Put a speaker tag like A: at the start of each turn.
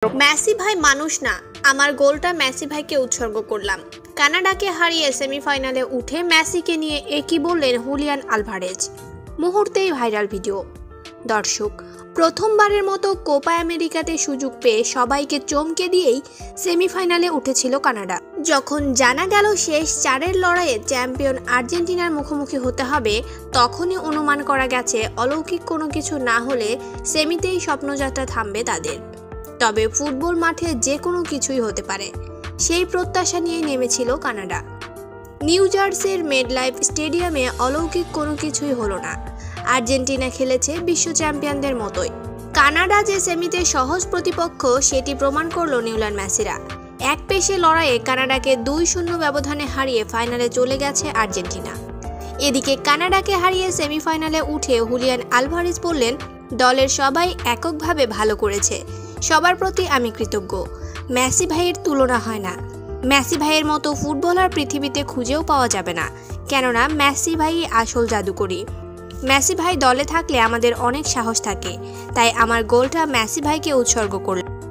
A: Messi ভাই মানুষ না, আমার গোলটা মেসি ভাইকে উৎসর্গ করলাম। কানাডাকে হারিয়ে সেমিফাইনালে উঠে মেসিকে নিয়ে একই বললেন হুলিয়ান আলভারেজ। মুহূর্তেই ভাইরাল ভিডিও। দর্শক, প্রথমবারের মতো কোপা আমেরিকাতে সুযোগ পেয়ে সবাইকে চমকে দিয়েই সেমিফাইনালে উঠেছিল কানাডা। যখন জানা গেল শেষ চারের লড়াইয়ে চ্যাম্পিয়ন আর্জেন্টিনার মুখোমুখি হতে হবে, তখনই অনুমান করা গেছে অলৌকিক কোনো কিছু না হলে সেমিতেই স্বপ্নযাত্রা থামবে তাদের। তবে ফুটবল মাঠে যে কোনো কিছুই হতে পারে, সেই প্রত্যাশা নিয়ে নেমেছিল কানাডা। নিউ জার্সির মেডলাইফ স্টেডিয়ামে অলৌকিক কোনো কিছুই হলো না। আর্জেন্টিনা খেলেছে বিশ্ব চ্যাম্পিয়নদের মতোই। কানাডা যে সেমিতে সহজ প্রতিপক্ষ সেটি প্রমাণ করল লিওনেল মেসিরা। এক পেশে লড়াইয়ে কানাডাকে 2-0 ব্যবধানে হারিয়ে ফাইনালে চলে গেছে আর্জেন্টিনা। এদিকে কানাডাকে হারিয়ে সেমিফাইনালে উঠে হুলিয়ান আলভারেজ বললেন, দলের সবাই এককভাবে ভালো করেছে, সবার প্রতি আমি কৃতজ্ঞ। মেসি ভাইয়ের তুলনা হয় না। মেসি ভাইয়ের মতো ফুটবলার পৃথিবীতে খুঁজেও পাওয়া যাবে না, কেননা মেসি ভাই আসল জাদুকরী। মেসি ভাই দলে থাকলে আমাদের অনেক সাহস থাকে, তাই আমার গোলটা মেসি ভাইকে উৎসর্গ করলাম।